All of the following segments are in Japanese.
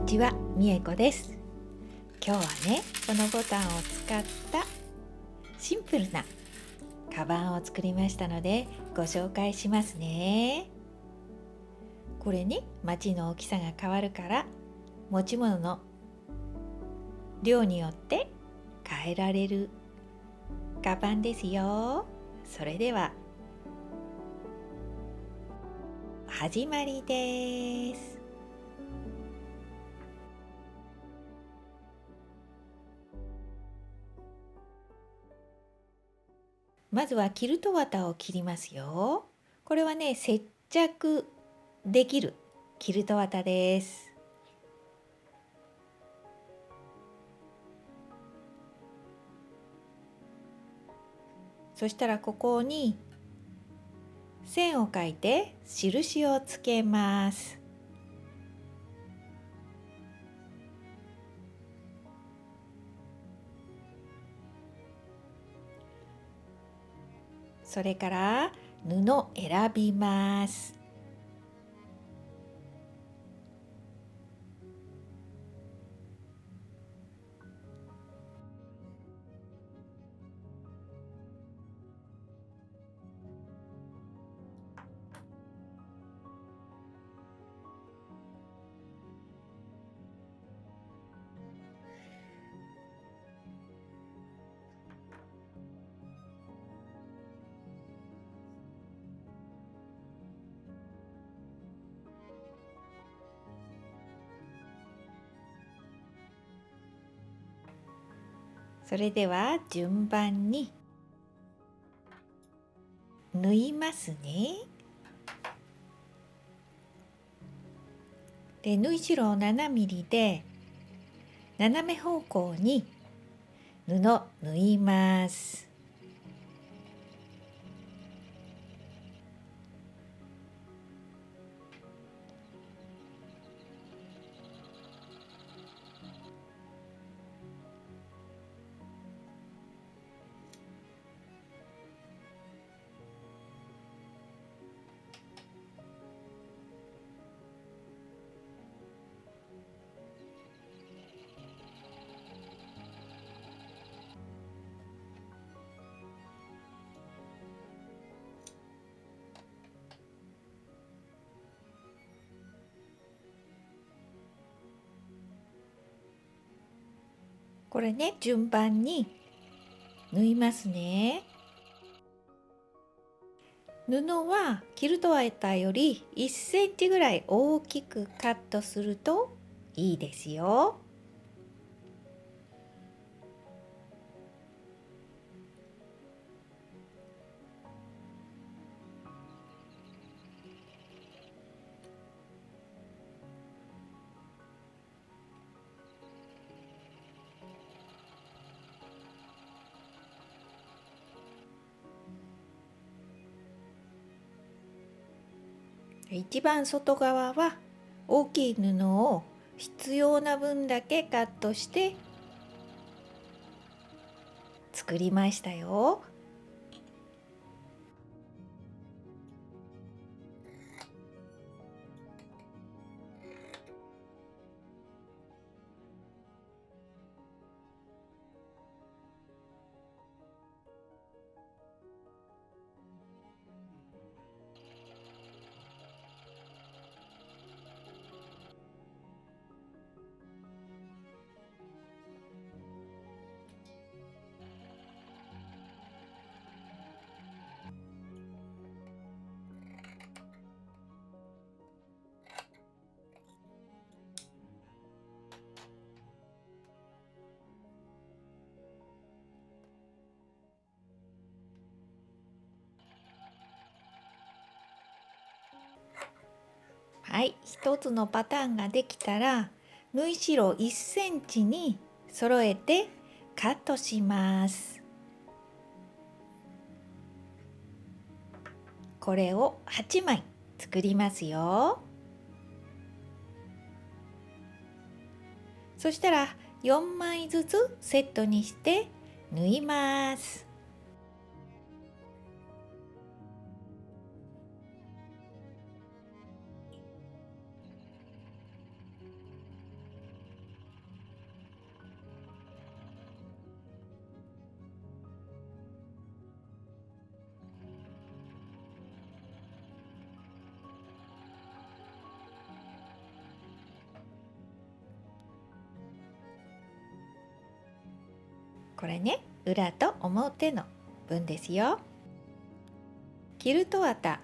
ちは、みえこです。今日はね、このボタンを使ったシンプルなカバンを作りましたのでご紹介しますね。これね、町の大きさが変わるから持ち物の量によって変えられるカバンですよ。それでは始まりです。まずはキルト綿を切りますよ。これはね、接着できるキルト綿です。そしたらここに線を描いて印をつけます。それから布選びます。それでは順番に縫いますね。で、縫い代を7ミリで斜め方向に布縫います。これね、順番に縫いますね。布はキルト綿より1センチぐらい大きくカットするといいですよ。一番外側は大きい布を必要な分だけカットして作りましたよ。はい、一つのパターンができたら縫い代1センチに揃えてカットします。これを8枚作りますよ。そしたら4枚ずつセットにして縫います。これね、裏と表の分ですよ。キルト綿、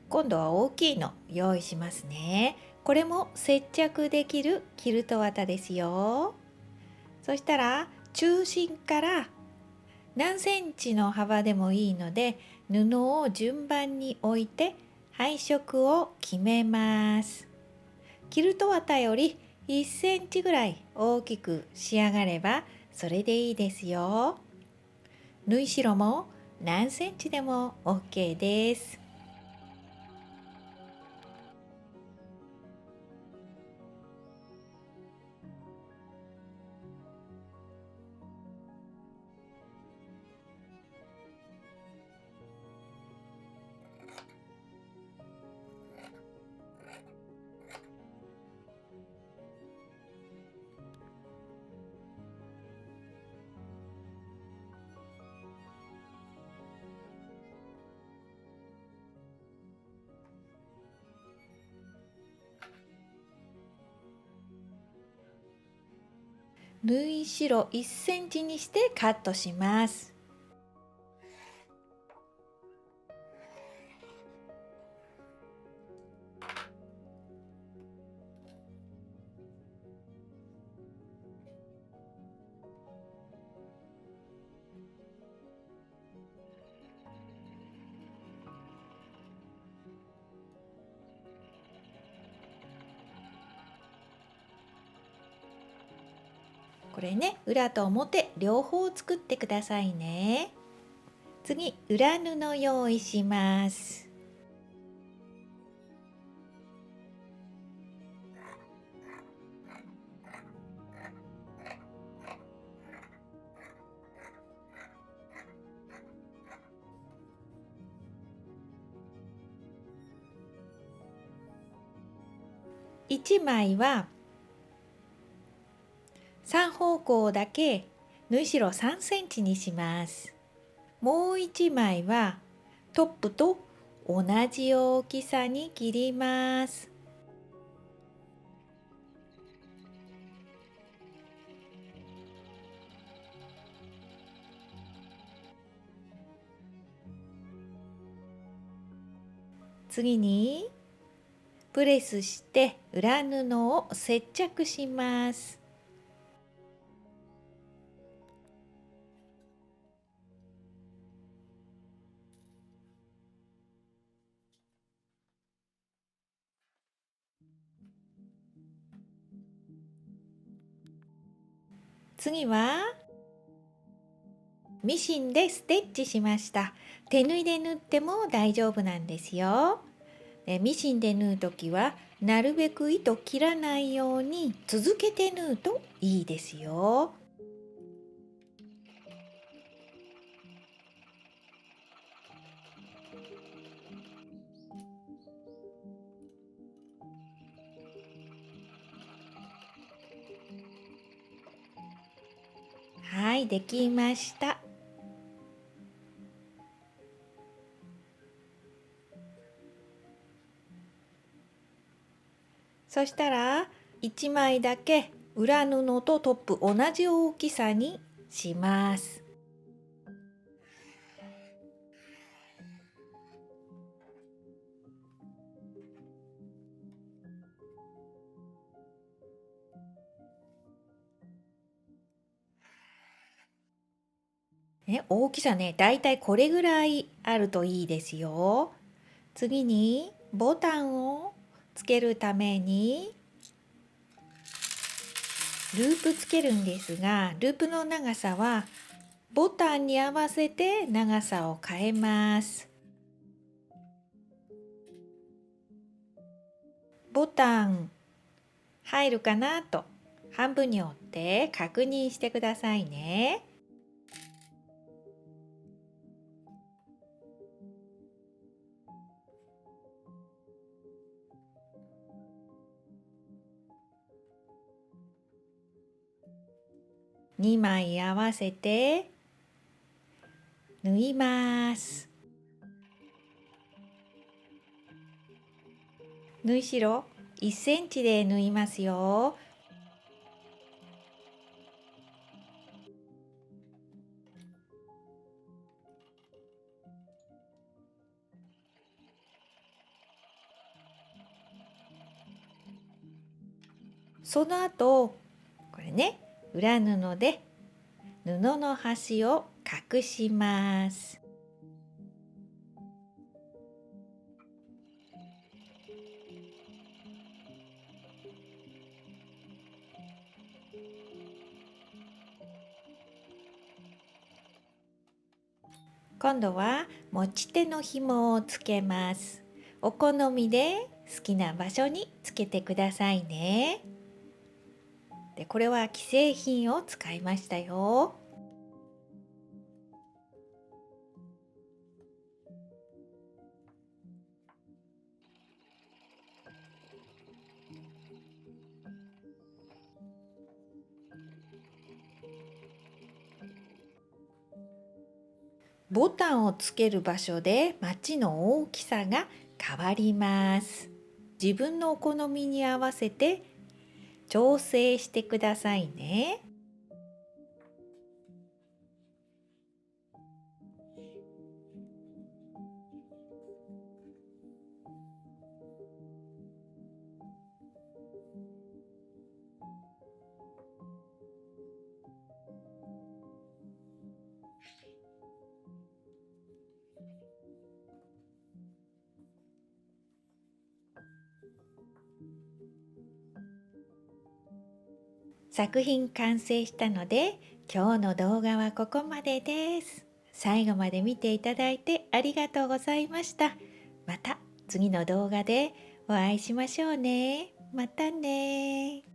今度は大きいの用意しますね。これも接着できるキルト綿ですよ。そしたら中心から何センチの幅でもいいので、布を順番に置いて配色を決めます。キルト綿より1センチぐらい大きく仕上がればそれでいいですよ。縫い代も何センチでも OK です。縫い代1センチにしてカットします。これね、裏と表両方作ってくださいね。次、裏布用意します。1枚は3方向だけ縫い代3センチにします。もう1枚はトップと同じ大きさに切ります。次にプレスして裏布を接着します。次はミシンでステッチしました。手縫いで縫っても大丈夫なんですよ。ミシンで縫うときはなるべく糸切らないように続けて縫うといいですよ。はい、できました。そしたら1枚だけ裏布とトップ同じ大きさにします。ね、大きさね、だいたいこれぐらいあるといいですよ。次にボタンをつけるためにループつけるんですが、ループの長さはボタンに合わせて長さを変えます。ボタン入るかなと半分に折って確認してくださいね。2枚合わせて縫います。縫い代1センチで縫いますよ。その後これね、裏布で布の端を隠します。今度は持ち手の紐をつけます。お好みで好きな場所につけてくださいね。で、これは既製品を使いましたよ。ボタンをつける場所でマチの大きさが変わります。自分のお好みに合わせて調整してくださいね。作品完成したので、今日の動画はここまでです。最後まで見ていただいてありがとうございました。また次の動画でお会いしましょうね。またね。